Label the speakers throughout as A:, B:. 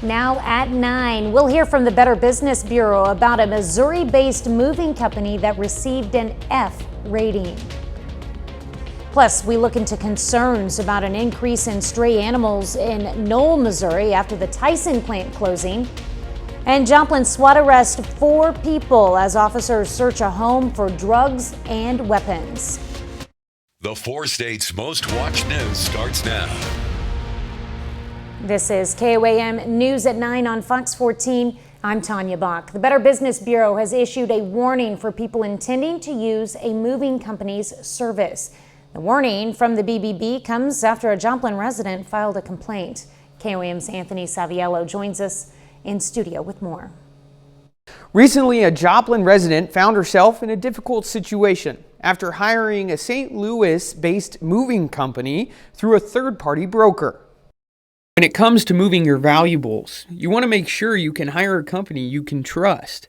A: Now at 9, we'll hear from the Better Business Bureau about a Missouri-based moving company that received an F rating. Plus, we look into concerns about an increase in stray animals in Knoll, Missouri after the Tyson plant closing. And Joplin SWAT arrests 4 people as officers search a home for drugs and weapons.
B: The 4 states' most watched news starts now.
A: This is KOAM News at 9 on Fox 14. I'm Tanya Bach. The Better Business Bureau has issued a warning for people intending to use a moving company's service. The warning from the BBB comes after a Joplin resident filed a complaint. KOAM's Anthony Saviello joins us in studio with more.
C: Recently, a Joplin resident found herself in a difficult situation after hiring a St. Louis-based moving company through a third-party broker. When it comes to moving your valuables, you want to make sure you can hire a company you can trust.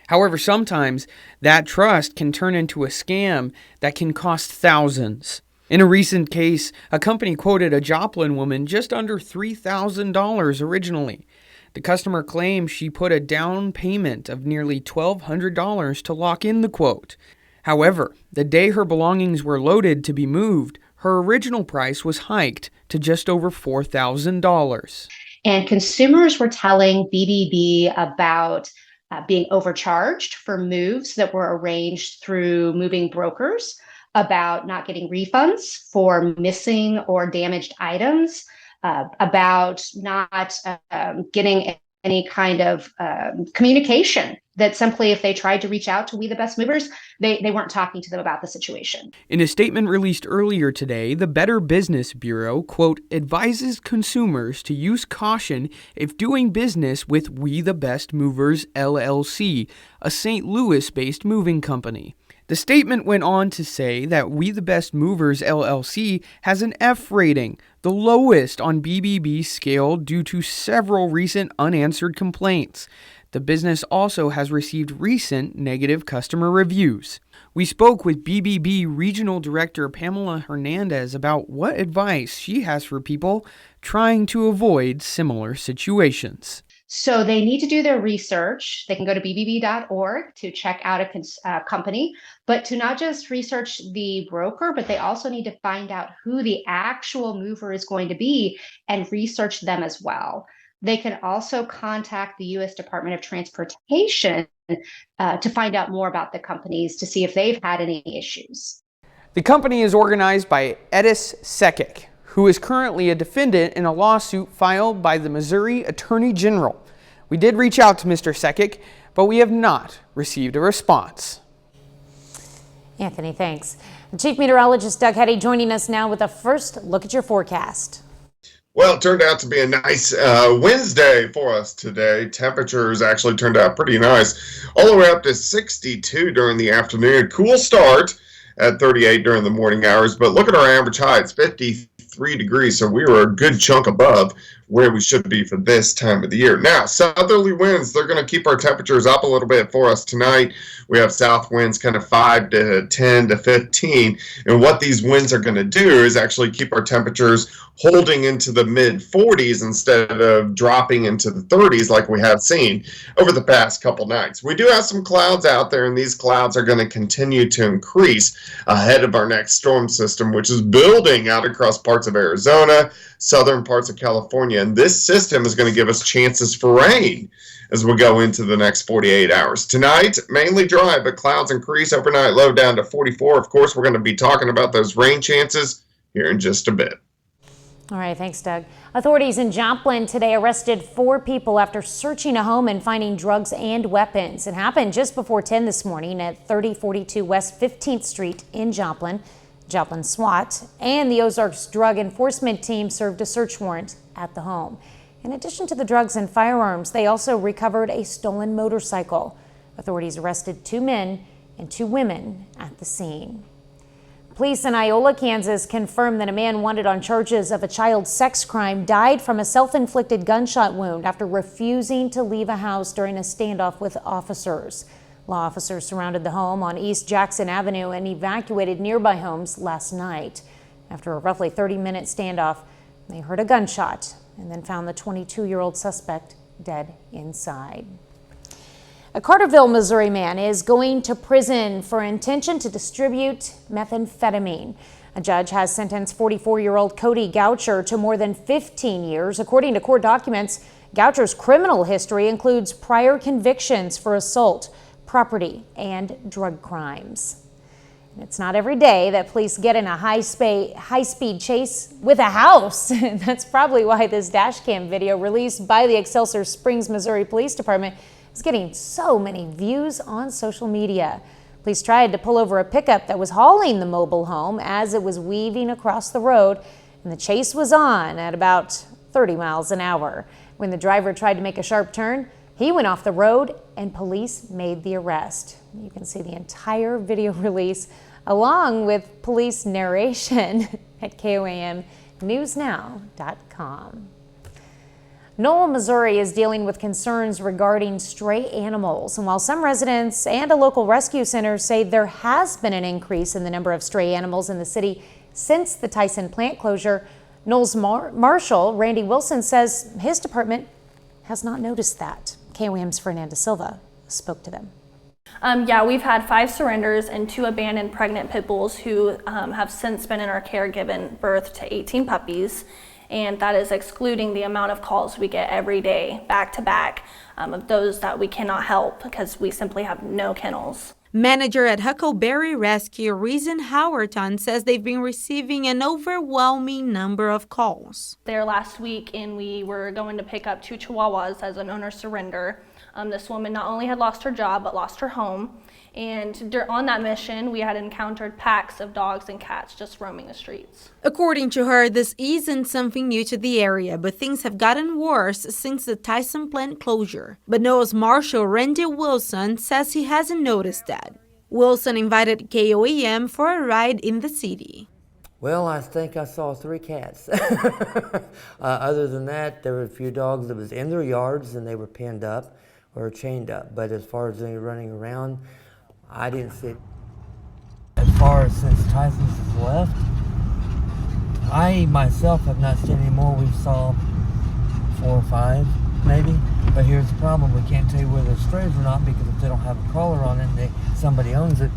C: However, sometimes that trust can turn into a scam that can cost thousands. In a recent case, a company quoted a Joplin woman just under $3,000 originally. The customer claimed she put a down payment of nearly $1,200 to lock in the quote. However, the day her belongings were loaded to be moved, her original price was hiked to just over $4,000.
D: And consumers were telling BBB about being overcharged for moves that were arranged through moving brokers, about not getting refunds for missing or damaged items, about not getting any kind of communication, that simply if they tried to reach out to We the Best Movers, they weren't talking to them about the situation.
C: In a statement released earlier today, the Better Business Bureau, quote, advises consumers to use caution if doing business with We the Best Movers, LLC, a St. Louis-based moving company. The statement went on to say that We the Best Movers, LLC has an F rating, the lowest on BBB's scale due to several recent unanswered complaints. The business also has received recent negative customer reviews. We spoke with BBB Regional Director Pamela Hernandez about what advice she has for people trying to avoid similar situations.
D: So they need to do their research. They can go to bbb.org to check out a company, but to not just research the broker, but they also need to find out who the actual mover is going to be and research them as well. They can also contact the U.S. Department of Transportation to find out more about the companies to see if they've had any issues.
C: The company is organized by Edis Sekic, who is currently a defendant in a lawsuit filed by the Missouri Attorney General. We did reach out to Mr. Sekic, but we have not received a response.
A: Anthony, thanks. Chief Meteorologist Doug Hetty joining us now with a first look at your forecast.
E: Well, it turned out to be a nice Wednesday for us today. Temperatures actually turned out pretty nice, all the way up to 62 during the afternoon. Cool start at 38 during the morning hours, but look at our average high. It's 53 degrees, so we were a good chunk above where we should be for this time of the year. Now, southerly winds, they're going to keep our temperatures up a little bit for us tonight. We have south winds kind of 5 to 10 to 15, and what these winds are going to do is actually keep our temperatures holding into the mid-40s instead of dropping into the 30s like we have seen over the past couple nights. We do have some clouds out there, and these clouds are going to continue to increase ahead of our next storm system, which is building out across parts of Arizona, southern parts of California, and this system is going to give us chances for rain as we go into the next 48 hours. Tonight, mainly dry, but clouds increase overnight, low down to 44. Of course, we're going to be talking about those rain chances here in just a bit.
A: All right, thanks, Doug. Authorities in Joplin today arrested 4 people after searching a home and finding drugs and weapons. It happened just before 10 this morning at 3042 West 15th Street in Joplin. Joplin SWAT and the Ozarks Drug Enforcement Team served a search warrant at the home. In addition to the drugs and firearms, they also recovered a stolen motorcycle. Authorities arrested 2 men and 2 women at the scene. Police in Iola, Kansas confirmed that a man wanted on charges of a child sex crime died from a self-inflicted gunshot wound after refusing to leave a house during a standoff with officers. Law officers surrounded the home on East Jackson Avenue and evacuated nearby homes last night. After a roughly 30-minute standoff, they heard a gunshot and then found the 22-year-old suspect dead inside. A Carterville, Missouri man is going to prison for intention to distribute methamphetamine. A judge has sentenced 44-year-old Cody Goucher to more than 15 years. According to court documents, Goucher's criminal history includes prior convictions for assault, property, and drug crimes. It's not every day that police get in a high-speed chase with a house. That's probably why this dash cam video released by the Excelsior Springs, Missouri Police Department is getting so many views on social media. Police tried to pull over a pickup that was hauling the mobile home as it was weaving across the road, and the chase was on at about 30 miles an hour. When the driver tried to make a sharp turn, he went off the road and police made the arrest. You can see the entire video release along with police narration at KOAMnewsnow.com. Knoll, Missouri is dealing with concerns regarding stray animals. And while some residents and a local rescue center say there has been an increase in the number of stray animals in the city since the Tyson plant closure, Knoll's Marshal, Randy Wilson, says his department has not noticed that. KOAM's Fernanda Silva spoke to them.
F: Yeah, we've had 5 surrenders and 2 abandoned pregnant pit bulls who have since been in our care, given birth to 18 puppies. And that is excluding the amount of calls we get every day, back to back, of those that we cannot help because we simply have no kennels.
G: Manager at Huckleberry Rescue, Reason Howerton, says they've been receiving an overwhelming number of calls.
F: There last week, and we were going to pick up 2 Chihuahuas as an owner surrender. This woman not only had lost her job, but lost her home. And on that mission, we had encountered packs of dogs and cats just roaming the streets.
G: According to her, this isn't something new to the area, but things have gotten worse since the Tyson plant closure. But Knoll's Marshal, Randy Wilson, says he hasn't noticed that. Wilson invited KOAM for a ride in the city.
H: Well, I think I saw 3 cats. Other than that, there were a few dogs that was in their yards and they were pinned up or chained up. But as far as any running around, I didn't see it. As far as since Tyson's has left, I myself have not seen any more. We saw 4 or 5 maybe. But here's the problem, we can't tell you whether it's strays or not, because if they don't have a collar on it and somebody owns it,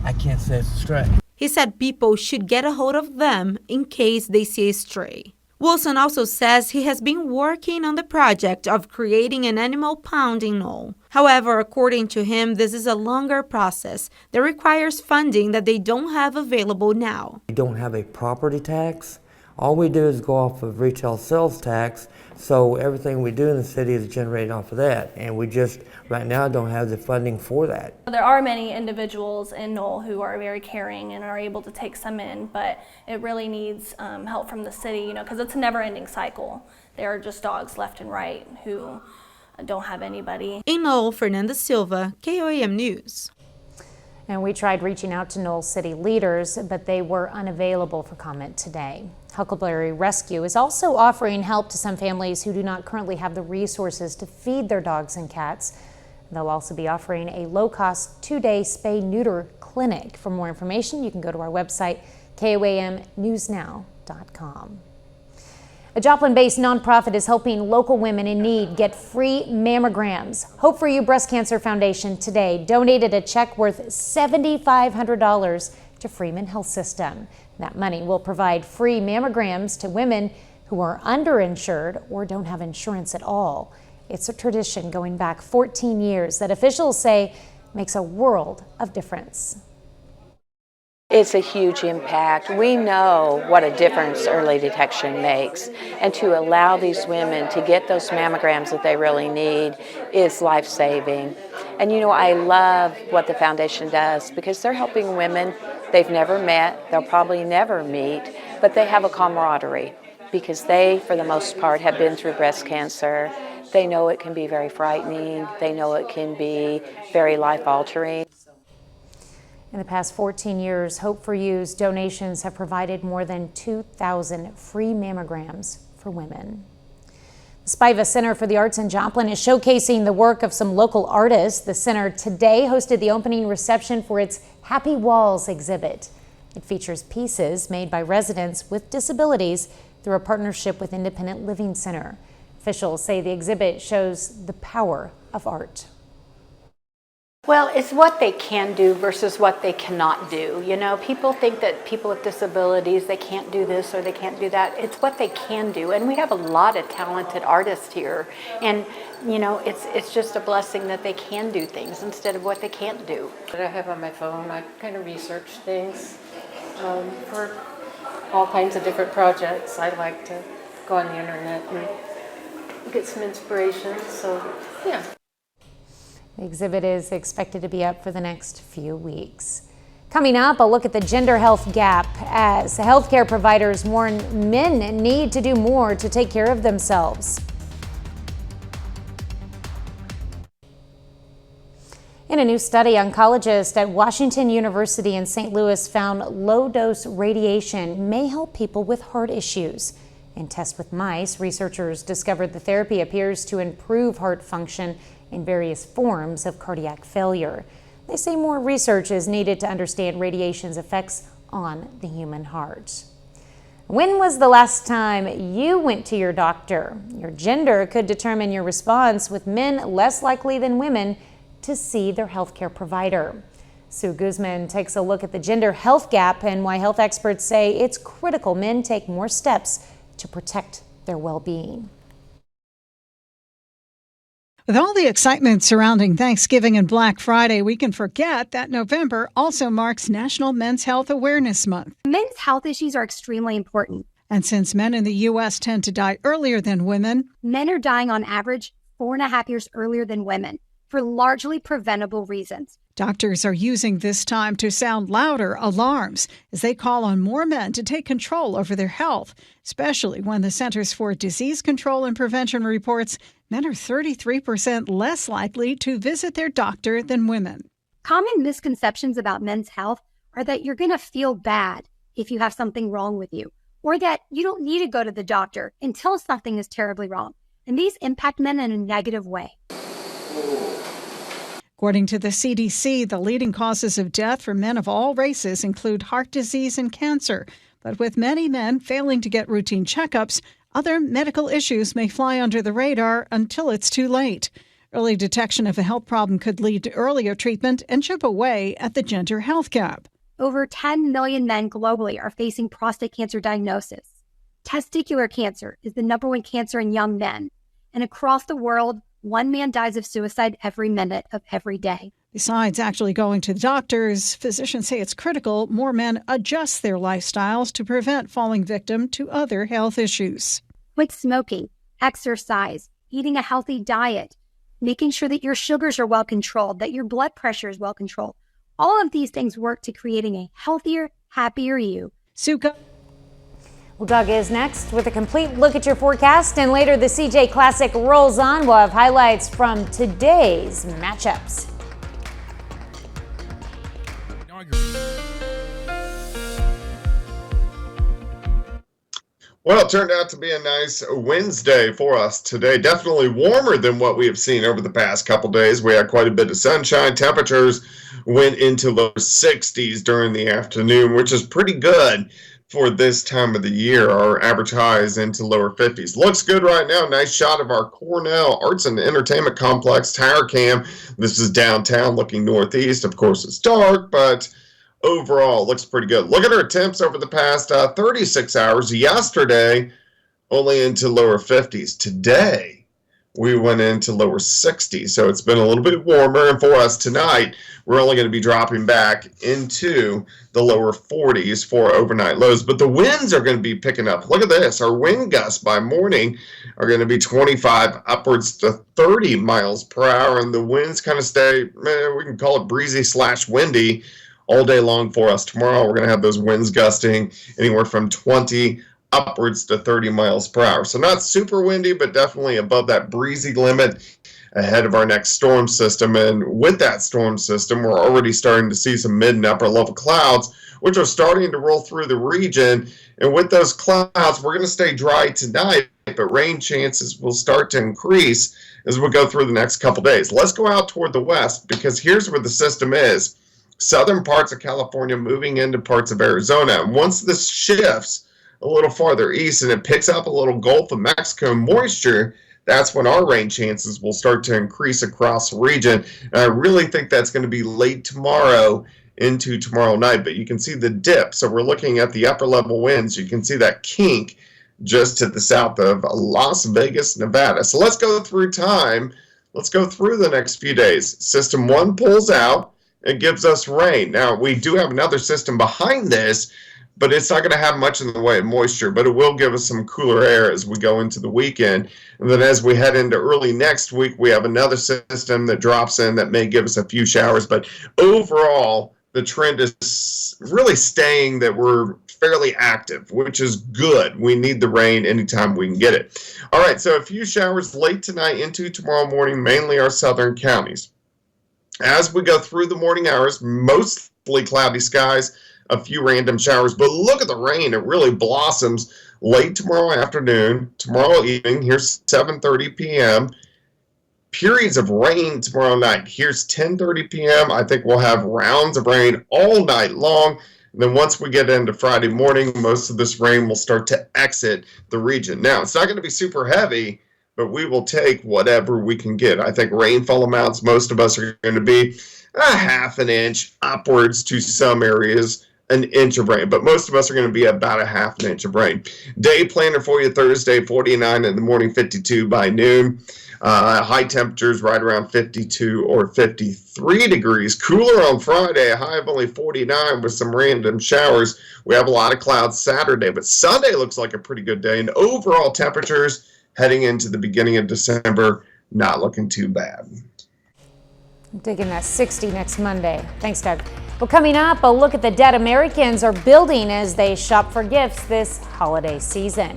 H: I can't say it's a stray.
G: He said people should get a hold of them in case they see a stray. Wilson also says he has been working on the project of creating an animal pound in Knoll. However, according to him, this is a longer process that requires funding that they don't have available now.
H: We don't have a property tax. All we do is go off of retail sales tax, so everything we do in the city is generated off of that, and we just right now don't have the funding for that.
F: There are many individuals in Knoll who are very caring and are able to take some in, but it really needs help from the city, because it's a never-ending cycle. There are just dogs left and right who don't have anybody.
G: In Knoll, Fernanda Silva, KOAM News.
A: And we tried reaching out to Knoll City leaders, but they were unavailable for comment today. Huckleberry Rescue is also offering help to some families who do not currently have the resources to feed their dogs and cats. They'll also be offering a low-cost 2-day spay-neuter clinic. For more information, you can go to our website, KOAMnewsnow.com. A Joplin-based nonprofit is helping local women in need get free mammograms. Hope for You Breast Cancer Foundation today donated a check worth $7,500 to Freeman Health System. That money will provide free mammograms to women who are underinsured or don't have insurance at all. It's a tradition going back 14 years that officials say makes a world of difference.
I: It's a huge impact. We know what a difference early detection makes, and to allow these women to get those mammograms that they really need is life-saving. And I love what the foundation does because they're helping women they've never met, they'll probably never meet, but they have a camaraderie because they, for the most part, have been through breast cancer. They know it can be very frightening. They know it can be very life-altering.
A: In the past 14 years, Hope for You's donations have provided more than 2,000 free mammograms for women. The Spiva Center for the Arts in Joplin is showcasing the work of some local artists. The center today hosted the opening reception for its Happy Walls exhibit. It features pieces made by residents with disabilities through a partnership with Independent Living Center. Officials say the exhibit shows the power of art.
J: Well, it's what they can do versus what they cannot do. You know, people think that people with disabilities, they can't do this or they can't do that. It's what they can do. And we have a lot of talented artists here. And, you know, it's just a blessing that they can do things instead of what they can't do.
K: What I have on my phone, I kind of research things for all kinds of different projects. I like to go on the internet and get some inspiration. So, yeah.
A: The exhibit is expected to be up for the next few weeks. Coming up, a look at the gender health gap as healthcare providers warn men need to do more to take care of themselves. In a new study, oncologists at Washington University in St. Louis found low-dose radiation may help people with heart issues. In tests with mice, researchers discovered the therapy appears to improve heart function in various forms of cardiac failure. They say more research is needed to understand radiation's effects on the human heart. When was the last time you went to your doctor? Your gender could determine your response, with men less likely than women to see their healthcare provider. Sue Guzman takes a look at the gender health gap and why health experts say it's critical men take more steps to protect their well-being.
L: With all the excitement surrounding Thanksgiving and Black Friday, we can forget that November also marks National Men's Health Awareness Month.
M: Men's health issues are extremely important.
L: And since men in the U.S. tend to die earlier than women,
M: men are dying on average 4.5 years earlier than women for largely preventable reasons.
L: Doctors are using this time to sound louder alarms as they call on more men to take control over their health, especially when the Centers for Disease Control and Prevention reports men are 33% less likely to visit their doctor than women.
M: Common misconceptions about men's health are that you're going to feel bad if you have something wrong with you, or that you don't need to go to the doctor until something is terribly wrong. And these impact men in a negative way.
L: According to the CDC, the leading causes of death for men of all races include heart disease and cancer. But with many men failing to get routine checkups, other medical issues may fly under the radar until it's too late. Early detection of a health problem could lead to earlier treatment and chip away at the gender health gap.
M: Over 10 million men globally are facing prostate cancer diagnosis. Testicular cancer is the #1 cancer in young men. And across the world, 1 man dies of suicide every minute of every day.
L: Besides actually going to doctors, physicians say it's critical more men adjust their lifestyles to prevent falling victim to other health issues.
M: Quit smoking, exercise, eating a healthy diet, making sure that your sugars are well controlled, that your blood pressure is well controlled. All of these things work to creating a healthier, happier you.
L: Suka.
A: Well, Doug is next with a complete look at your forecast, and later the CJ Classic rolls on. We'll have highlights from today's matchups.
E: Well, it turned out to be a nice Wednesday for us today. Definitely warmer than what we have seen over the past couple days. We had quite a bit of sunshine. Temperatures went into low 60s during the afternoon, which is pretty good for this time of the year. Our average high is into lower 50s. Looks good right now. Nice shot of our Cornell Arts and Entertainment Complex tower cam. This is downtown looking northeast. Of course, it's dark, but overall looks pretty good. Look at our temps over the past 36 hours. Yesterday, only into lower 50s. Today, we went into lower 60s, so it's been a little bit warmer. And for us tonight, we're only going to be dropping back into the lower 40s for overnight lows. But the winds are going to be picking up. Look at this. Our wind gusts by morning are going to be 25 upwards to 30 miles per hour. And the winds kind of stay, we can call it breezy / windy all day long for us. Tomorrow, we're going to have those winds gusting anywhere from 20 upwards to 30 miles per hour. So not super windy, but definitely above that breezy limit ahead of our next storm system. And with that storm system, we're already starting to see some mid and upper level clouds, which are starting to roll through the region. And with those clouds, we're going to stay dry tonight, but rain chances will start to increase as we go through the next couple days. Let's go out toward the west, because here's where the system is. Southern parts of California moving into parts of Arizona. And once this shifts, a little farther east and it picks up a little Gulf of Mexico moisture, that's when our rain chances will start to increase across the region. And I really think that's going to be late tomorrow into tomorrow night. But you can see the dip. So we're looking at the upper level winds. You can see that kink just to the south of Las Vegas, Nevada. So let's go through time. Let's go through the next few days. System 1 pulls out and gives us rain. Now, we do have another system behind this, but it's not going to have much in the way of moisture, but it will give us some cooler air as we go into the weekend. And then as we head into early next week, we have another system that drops in that may give us a few showers. But overall, the trend is really staying that we're fairly active, which is good. We need the rain anytime we can get it. All right, so a few showers late tonight into tomorrow morning, mainly our southern counties. As we go through the morning hours, mostly cloudy skies, a few random showers, but look at the rain. It really blossoms late tomorrow afternoon, tomorrow evening. Here's 7:30 p.m. Periods of rain tomorrow night. Here's 10:30 p.m. I think we'll have rounds of rain all night long. And then once we get into Friday morning, most of this rain will start to exit the region. Now, it's not going to be super heavy, but we will take whatever we can get. I think rainfall amounts, most of us are going to be a half an inch upwards to some areas, an inch of rain, but most of us are going to be about a half an inch of rain. Day planner for you Thursday, 49 in the morning, 52 by noon. High temperatures right around 52 or 53 degrees. Cooler on Friday, a high of only 49 with some random showers. We have a lot of clouds Saturday, but Sunday looks like a pretty good day. And overall temperatures heading into the beginning of December, not looking too bad.
A: I'm digging that 60 next Monday. Thanks, Doug. Well, coming up, a look at the debt Americans are building as they shop for gifts this holiday season.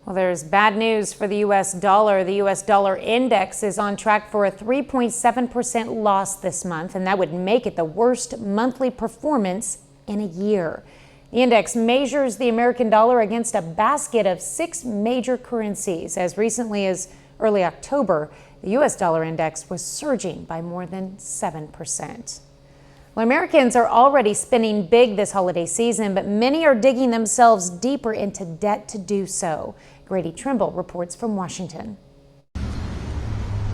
A: Well, there's bad news for the U.S. dollar. The U.S. dollar index is on track for a 3.7% loss this month, and that would make it the worst monthly performance in a year. The index measures the American dollar against a basket of 6 major currencies. As recently as early October, the U.S. dollar index was surging by more than 7%. Well, Americans are already spending big this holiday season, but many are digging themselves deeper into debt to do so. Grady Trimble reports from Washington.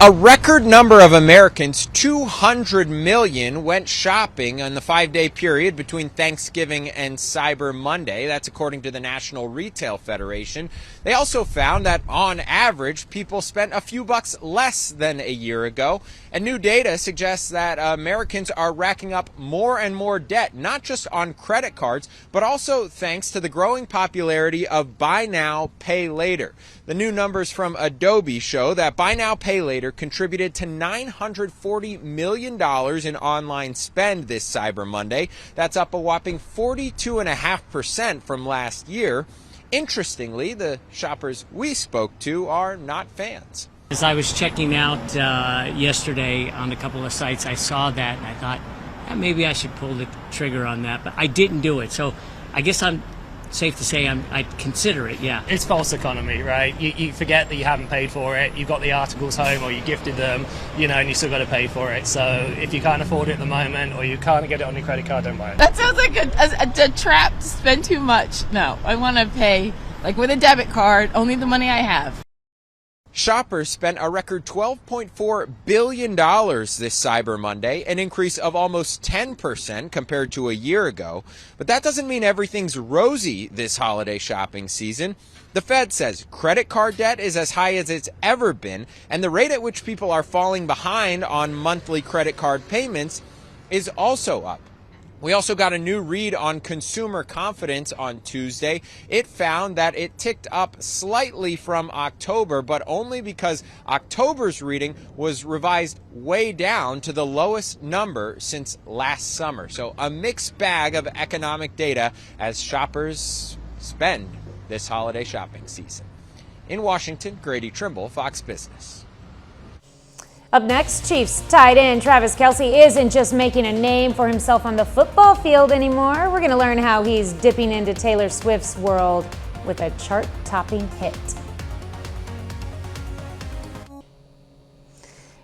N: A record number of Americans, 200 million, went shopping on the 5-day period between Thanksgiving and Cyber Monday. That's according to the National Retail Federation. They also found that on average, people spent a few bucks less than a year ago. And new data suggests that Americans are racking up more and more debt, not just on credit cards, but also thanks to the growing popularity of buy now, pay later. The new numbers from Adobe show that buy now, pay later contributed to $940 million in online spend this Cyber Monday. That's up a whopping 42.5% from last year. Interestingly, the shoppers we spoke to are not fans.
O: As I was checking out yesterday on a couple of sites, I saw that and I thought, maybe I should pull the trigger on that, but I didn't do it. So I guess I'm safe to say I'd consider it, yeah.
P: It's false economy, right? You forget that you haven't paid for it, you've got the articles home or you gifted them, and you still got to pay for it. So if you can't afford it at the moment or you can't get it on your credit card, don't buy it.
Q: That sounds like a trap to spend too much. No, I want to pay like with a debit card, only the money I have.
N: Shoppers spent a record $12.4 billion this Cyber Monday, an increase of almost 10% compared to a year ago. But that doesn't mean everything's rosy this holiday shopping season. The Fed says credit card debt is as high as it's ever been, and the rate at which people are falling behind on monthly credit card payments is also up. We also got a new read on consumer confidence on Tuesday. It found that it ticked up slightly from October, but only because October's reading was revised way down to the lowest number since last summer. So a mixed bag of economic data as shoppers spend this holiday shopping season. In Washington, Grady Trimble, Fox Business.
A: Up next, Chiefs tight end Travis Kelce isn't just making a name for himself on the football field anymore. We're going to learn how he's dipping into Taylor Swift's world with a chart-topping hit.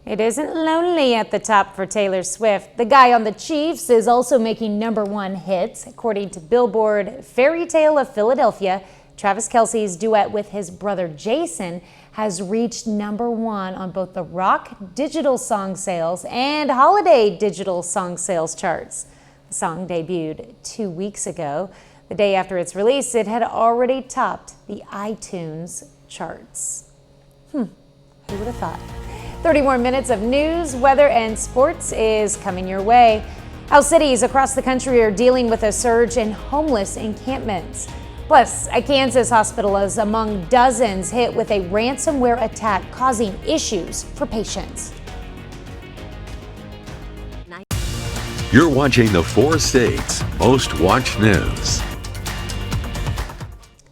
A: It isn't lonely at the top for Taylor Swift. The guy on the Chiefs is also making #1 hits. According to Billboard, Fairy Tale of Philadelphia, Travis Kelce's duet with his brother Jason has reached #1 on both the rock digital song sales and holiday digital song sales charts. The song debuted 2 weeks ago. The day after its release, it had already topped the iTunes charts. Who would have thought? 30 more minutes of news, weather, and sports is coming your way. How cities across the country are dealing with a surge in homeless encampments. Plus, a Kansas hospital is among dozens hit with a ransomware attack causing issues for patients.
B: You're watching the 4 states' most watched news.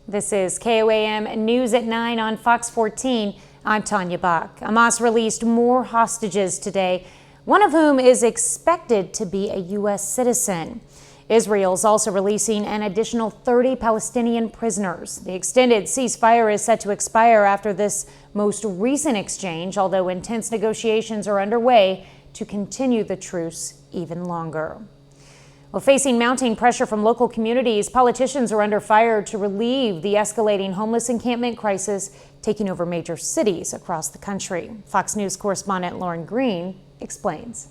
A: This is KOAM News at 9 on Fox 14. I'm Tanya Bach. Hamas released more hostages today, one of whom is expected to be a U.S. citizen. Israel's also releasing an additional 30 Palestinian prisoners. The extended ceasefire is set to expire after this most recent exchange, although intense negotiations are underway to continue the truce even longer. Well, facing mounting pressure from local communities, politicians are under fire to relieve the escalating homeless encampment crisis taking over major cities across the country. Fox News correspondent Lauren Green explains.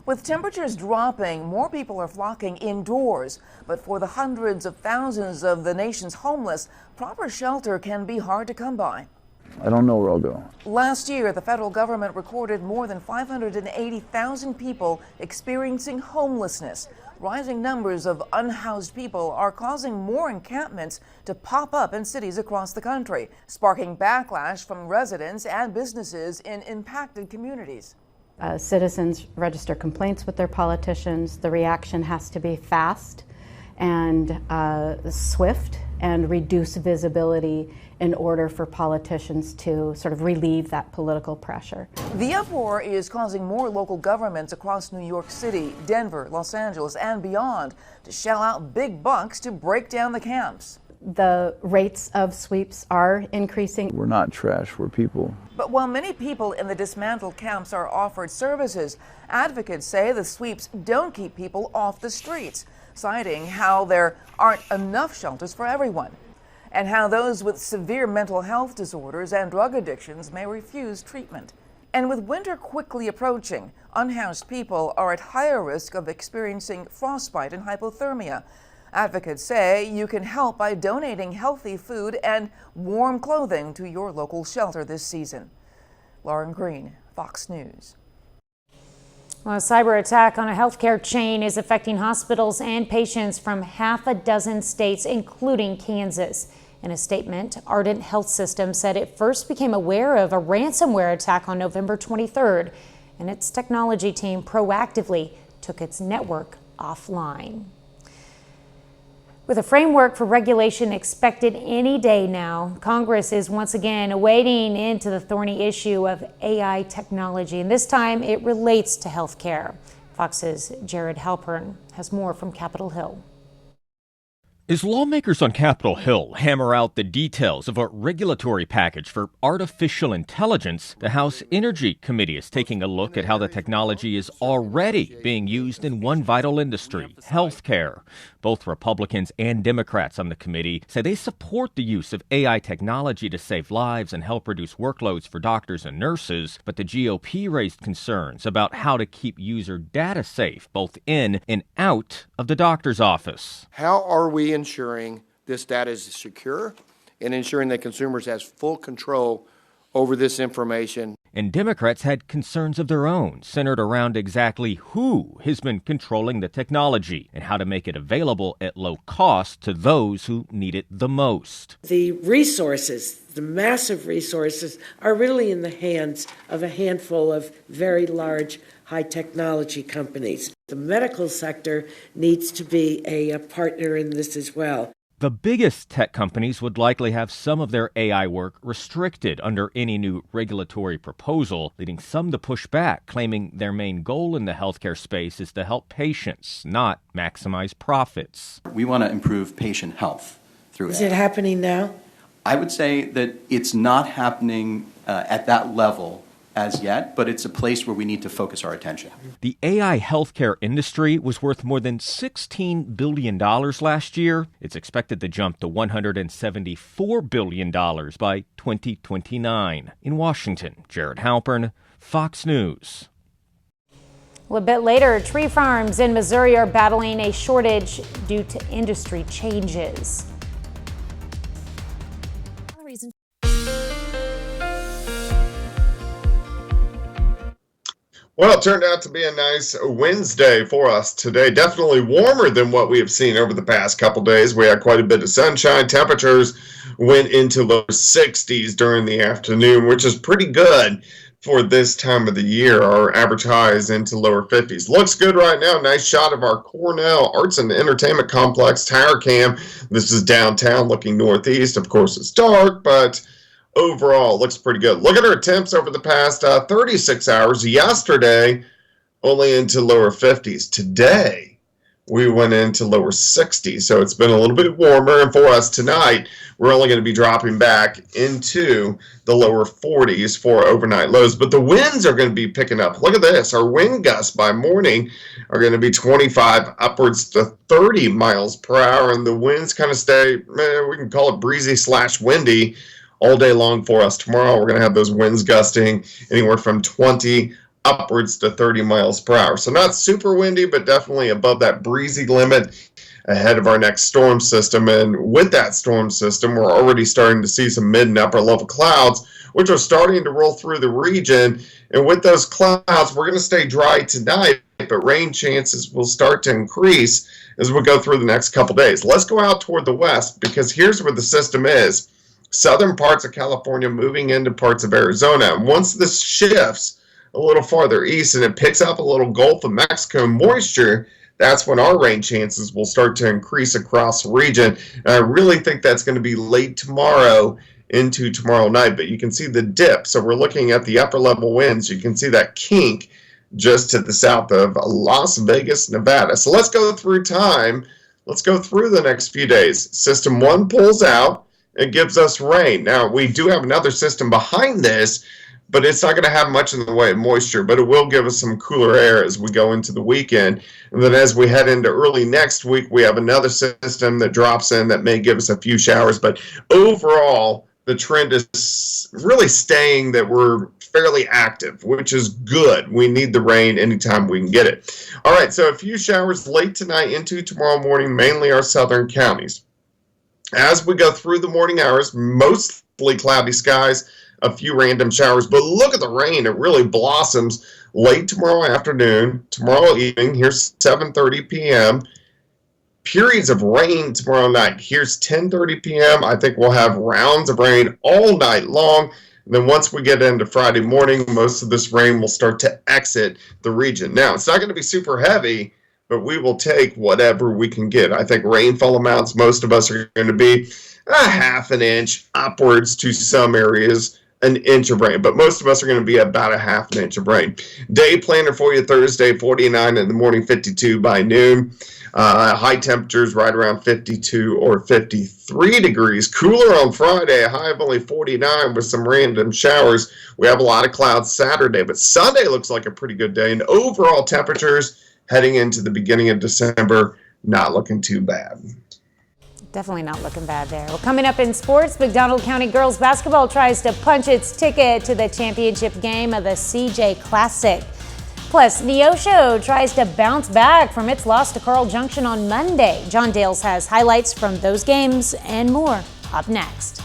R: With temperatures dropping, more people are flocking indoors. But for the hundreds of thousands of the nation's homeless, proper shelter can be hard to come by.
S: I don't know where I'll go.
R: Last year, the federal government recorded more than 580,000 people experiencing homelessness. Rising numbers of unhoused people are causing more encampments to pop up in cities across the country, sparking backlash from residents and businesses in impacted communities.
T: Citizens register complaints with their politicians. The reaction has to be fast and swift and reduce visibility in order for politicians to sort of relieve that political pressure.
R: The uproar is causing more local governments across New York City, Denver, Los Angeles, and beyond to shell out big bucks to break down the camps.
T: The rates of sweeps are increasing.
S: We're not trash, we're people.
R: But while many people in the dismantled camps are offered services, advocates say the sweeps don't keep people off the streets, citing how there aren't enough shelters for everyone, and how those with severe mental health disorders and drug addictions may refuse treatment. And with winter quickly approaching, unhoused people are at higher risk of experiencing frostbite and hypothermia. Advocates say you can help by donating healthy food and warm clothing to your local shelter this season. Lauren Green, Fox News.
A: Well, a cyber attack on a healthcare chain is affecting hospitals and patients from half a dozen states, including Kansas. In a statement, Ardent Health System said it first became aware of a ransomware attack on November 23rd, and its technology team proactively took its network offline. With a framework for regulation expected any day now, Congress is once again wading into the thorny issue of AI technology, and this time it relates to healthcare. Fox's Jared Halpern has more from Capitol Hill.
U: As lawmakers on Capitol Hill hammer out the details of a regulatory package for artificial intelligence, the House Energy Committee is taking a look at how the technology is already being used in one vital industry, healthcare. Both Republicans and Democrats on the committee say they support the use of AI technology to save lives and help reduce workloads for doctors and nurses, but the GOP raised concerns about how to keep user data safe, both in and out of the doctor's office.
V: How are we ensuring this data is secure and ensuring that consumers have full control over this information?
U: And Democrats had concerns of their own, centered around exactly who has been controlling the technology and how to make it available at low cost to those who need it the most.
W: The resources, the massive resources, are really in the hands of a handful of very large high technology companies. The medical sector needs to be a partner in this as well.
U: The biggest tech companies would likely have some of their AI work restricted under any new regulatory proposal, leading some to push back, claiming their main goal in the healthcare space is to help patients, not maximize profits.
X: We want to improve patient health through
W: AI. Is it happening now?
X: I would say that it's not happening
C: at that level as yet, but it's a place where we need to focus our attention.
U: The AI healthcare industry was worth more than $16 billion last year. It's expected to jump to $174 billion by 2029. In Washington, Jared Halpern, Fox News.
A: Well, a bit later, tree farms in Missouri are battling a shortage due to industry changes.
E: Well, it turned out to be a nice Wednesday for us today. Definitely warmer than what we have seen over the past couple days. We had quite a bit of sunshine. Temperatures went into low 60s during the afternoon, which is pretty good for this time of the year. Our average high is into lower 50s. Looks good right now. Nice shot of our Cornell Arts and Entertainment Complex tower cam. This is downtown looking northeast. Of course, it's dark, but overall, looks pretty good. Look at our temps over the past 36 hours. Yesterday, only into lower 50s. Today, we went into lower 60s, so it's been a little bit warmer. And for us tonight, we're only going to be dropping back into the lower 40s for overnight lows. But the winds are going to be picking up. Look at this. Our wind gusts by morning are going to be 25 upwards to 30 miles per hour. And the winds kind of stay, we can call it breezy / windy all day long for us. Tomorrow, we're going to have those winds gusting anywhere from 20 upwards to 30 miles per hour. So not super windy, but definitely above that breezy limit ahead of our next storm system. And with that storm system, we're already starting to see some mid and upper level clouds, which are starting to roll through the region. And with those clouds, we're going to stay dry tonight, but rain chances will start to increase as we go through the next couple days. Let's go out toward the west, because here's where the system is. Southern parts of California moving into parts of Arizona. And once this shifts a little farther east and it picks up a little Gulf of Mexico moisture, that's when our rain chances will start to increase across the region. And I really think that's going to be late tomorrow into tomorrow night. But you can see the dip. So we're looking at the upper level winds. You can see that kink just to the south of Las Vegas, Nevada. So let's go through time. Let's go through the next few days. System 1 pulls out. It gives us rain. Now, we do have another system behind this, but it's not going to have much in the way of moisture, but it will give us some cooler air as we go into the weekend. And then as we head into early next week, we have another system that drops in that may give us a few showers. But overall, the trend is really staying that we're fairly active, which is good. We need the rain anytime we can get it. All right, so a few showers late tonight into tomorrow morning, mainly our southern counties. As we go through the morning hours, mostly cloudy skies, a few random showers. But look at the rain. It really blossoms late tomorrow afternoon, tomorrow evening. Here's 7:30 p.m. Periods of rain tomorrow night. Here's 10:30 p.m. I think we'll have rounds of rain all night long. And then once we get into Friday morning, most of this rain will start to exit the region. Now, it's not going to be super heavy, but we will take whatever we can get. I think rainfall amounts, most of us are going to be a ½ an inch upwards to some areas, an inch of rain. But most of us are going to be about a ½ an inch of rain. Day planner for you Thursday, 49 in the morning, 52 by noon. High temperatures right around 52 or 53 degrees. Cooler on Friday, a high of only 49 with some random showers. We have a lot of clouds Saturday, but Sunday looks like a pretty good day. And overall temperatures heading into the beginning of December, not looking too bad.
A: Definitely not looking bad there. Well, coming up in sports, McDonald County girls basketball tries to punch its ticket to the championship game of the CJ Classic. Plus, Neosho tries to bounce back from its loss to Carl Junction on Monday. John Dales has highlights from those games and more up next.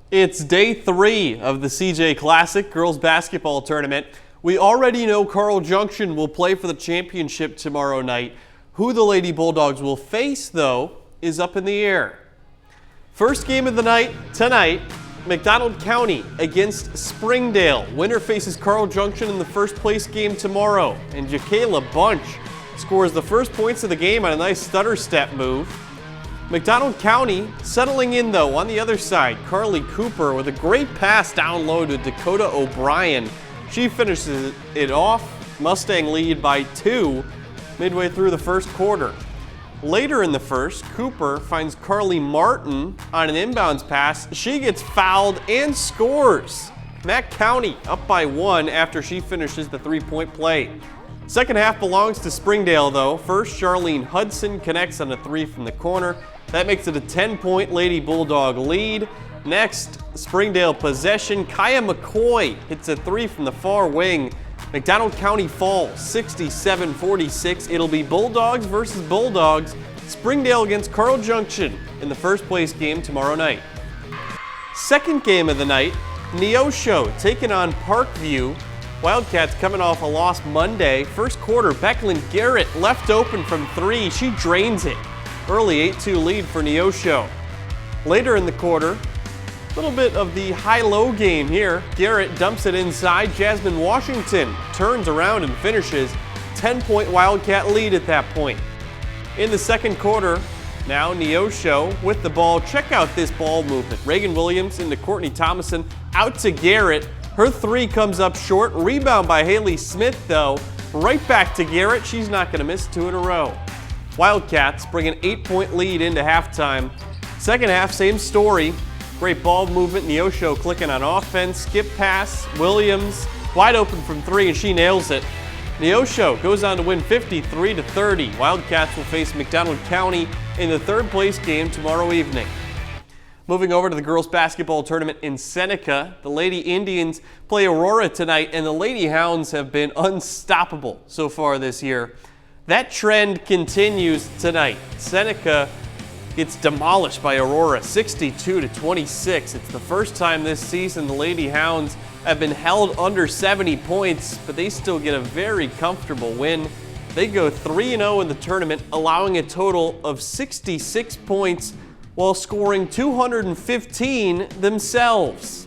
D: It's day 3 of the CJ Classic girls basketball tournament. We already know Carl Junction will play for the championship tomorrow night. Who the Lady Bulldogs will face, though, is up in the air. First game of the night tonight, McDonald County against Springdale. Winner faces Carl Junction in the first place game tomorrow. And Jakayla Bunch scores the first points of the game on a nice stutter step move. McDonald County settling in, though, on the other side. Carly Cooper with a great pass down low to Dakota O'Brien. She finishes it off. Mustang lead by 2 midway through the first quarter. Later in the first, Cooper finds Carly Martin on an inbounds pass. She gets fouled and scores. Mack County up by 1 after she finishes the three-point play. Second half belongs to Springdale, though. First, Charlene Hudson connects on a 3 from the corner. That makes it a 10-point Lady Bulldog lead. Next, Springdale possession. Kaya McCoy hits a 3 from the far wing. McDonald County falls 67-46. It'll be Bulldogs versus Bulldogs. Springdale against Carl Junction in the first place game tomorrow night. Second game of the night, Neosho taking on Parkview. Wildcats coming off a loss Monday. First quarter, Becklyn Garrett left open from 3. She drains it. Early 8-2 lead for Neosho. Later in the quarter, a little bit of the high-low game here. Garrett dumps it inside. Jasmine Washington turns around and finishes. 10-point Wildcat lead at that point. In the second quarter, now Neosho with the ball. Check out this ball movement. Reagan Williams into Courtney Thomason. Out to Garrett. Her 3 comes up short. Rebound by Haley Smith, though. Right back to Garrett. She's not going to miss 2 in a row. Wildcats bring an 8-point lead into halftime. Second half, same story. Great ball movement. Neosho clicking on offense. Skip pass. Williams wide open from 3, and she nails it. Neosho goes on to win 53-30. Wildcats will face McDonald County in the third place game tomorrow evening. Moving over to the girls basketball tournament in Seneca, the Lady Indians play Aurora tonight, and the Lady Hounds have been unstoppable so far this year. That trend continues tonight. Seneca gets demolished by Aurora 62-26. It's the first time this season the Lady Hounds have been held under 70 points, but they still get a very comfortable win. They go 3-0 in the tournament, allowing a total of 66 points while scoring 215 themselves.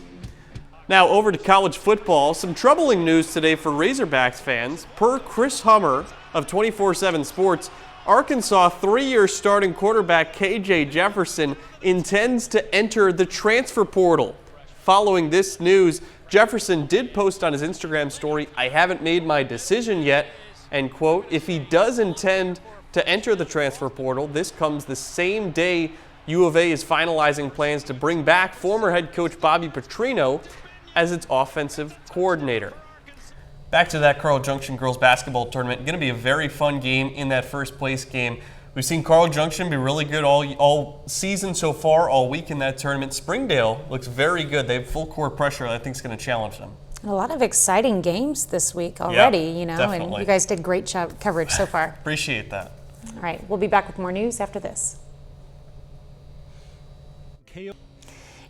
D: Now over to college football. Some troubling news today for Razorbacks fans. Per Chris Hummer of 24/7 Sports, Arkansas 3-year starting quarterback KJ Jefferson intends to enter the transfer portal. Following this news, Jefferson did post on his Instagram story, "I haven't made my decision yet," and quote, if he does intend to enter the transfer portal, this comes the same day U of A is finalizing plans to bring back former head coach Bobby Petrino as its offensive coordinator. Back to that Carl Junction girls basketball tournament. Going to be a very fun game in that first place game. We've seen Carl Junction be really good all season so far, all week in that tournament. Springdale looks very good. They have full court pressure that I think is going to challenge them.
A: A lot of exciting games this week already,
D: definitely.
A: And you guys did great coverage so far.
D: Appreciate that.
A: All right, we'll be back with more news after this.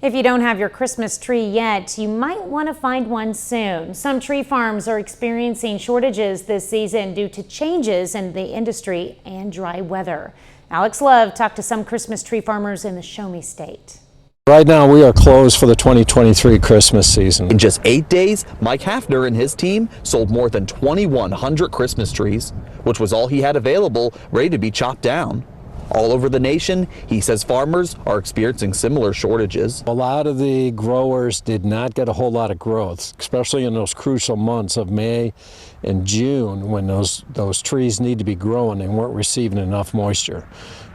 A: If you don't have your Christmas tree yet, you might want to find one soon. Some tree farms are experiencing shortages this season due to changes in the industry and dry weather. Alex Love talked to some Christmas tree farmers in the Show Me State.
F: Right now, we are closed for the 2023 Christmas season.
G: In just 8 days, Mike Hafner and his team sold more than 2,100 Christmas trees, which was all he had available, ready to be chopped down. All over the nation, he says farmers are experiencing similar shortages.
F: A lot of the growers did not get a whole lot of growth, especially in those crucial months of May and June when those trees need to be growing and weren't receiving enough moisture.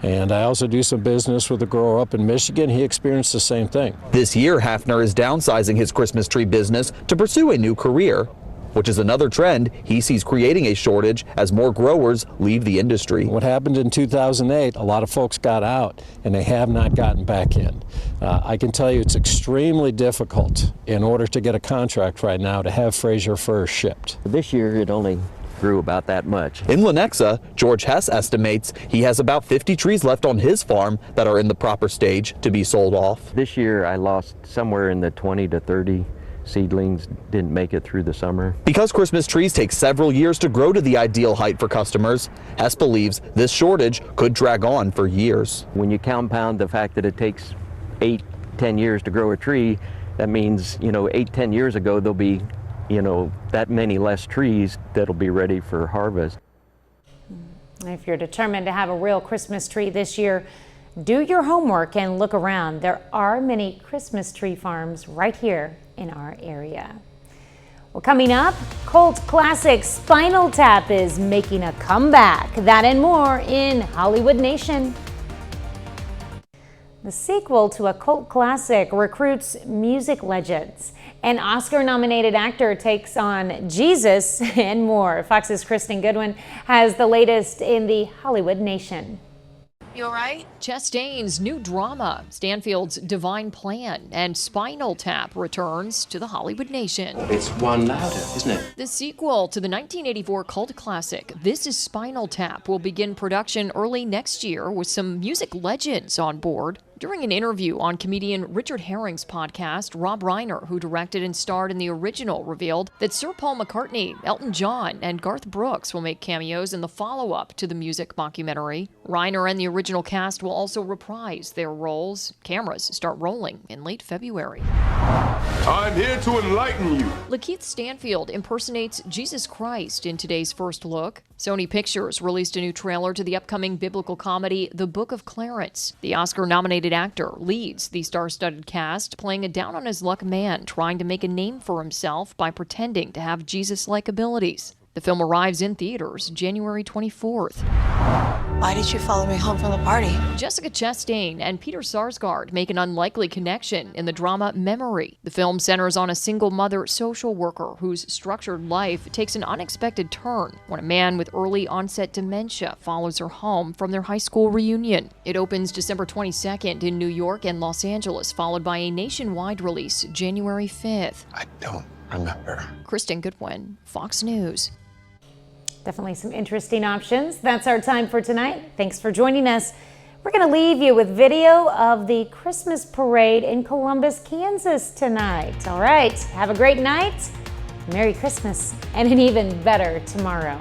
F: And I also do some business with a grower up in Michigan. He experienced the same thing.
G: This year, Hafner is downsizing his Christmas tree business to pursue a new career, which is another trend he sees creating a shortage as more growers leave the industry.
F: What happened in 2008, a lot of folks got out and they have not gotten back in. I can tell you it's extremely difficult in order to get a contract right now to have Fraser firs shipped.
H: This year it only grew about that much.
G: In Lenexa, George Hess estimates he has about 50 trees left on his farm that are in the proper stage to be sold off.
H: This year I lost somewhere in the 20 to 30 seedlings, didn't make it through the summer.
G: Because Christmas trees take several years to grow to the ideal height for customers, Hess believes this shortage could drag on for years.
H: When you compound the fact that it takes 8-10 years to grow a tree, that means, 8-10 years ago there'll be, that many less trees that'll be ready for harvest.
A: If you're determined to have a real Christmas tree this year, do your homework and look around. There are many Christmas tree farms right here in our area. Well, coming up, cult classic Spinal Tap is making a comeback. That and more in Hollywood Nation. The sequel to a cult classic recruits music legends. An Oscar-nominated actor takes on Jesus and more. Fox's Kristen Goodwin has the latest in the Hollywood Nation.
I: You all right? Chastain's new drama, Stanfield's Divine Plan, and Spinal Tap returns to the Hollywood Nation.
J: It's one louder, isn't it?
I: The sequel to the 1984 cult classic, This Is Spinal Tap, will begin production early next year with some music legends on board. During an interview on comedian Richard Herring's podcast, Rob Reiner, who directed and starred in the original, revealed that Sir Paul McCartney, Elton John, and Garth Brooks will make cameos in the follow-up to the music mockumentary. Reiner and the original cast will also reprise their roles. Cameras start rolling in late February.
K: I'm here to enlighten you.
I: Lakeith Stanfield impersonates Jesus Christ in today's first look. Sony Pictures released a new trailer to the upcoming biblical comedy, The Book of Clarence. The Oscar-nominated actor leads the star-studded cast, playing a down-on-his-luck man trying to make a name for himself by pretending to have Jesus-like abilities. The film arrives in theaters January 24th. Why did you follow me home from the party? Jessica Chastain and Peter Sarsgaard make an unlikely connection in the drama Memory. The film centers on a single mother social worker whose structured life takes an unexpected turn when a man with early onset dementia follows her home from their high school reunion. It opens December 22nd in New York and Los Angeles, followed by a nationwide release January 5th.
K: I don't remember.
I: Kristen Goodwin, Fox News.
A: Definitely some interesting options. That's our time for tonight. Thanks for joining us. We're going to leave you with video of the Christmas parade in Columbus, Kansas tonight. All right, have a great night, Merry Christmas, and an even better tomorrow.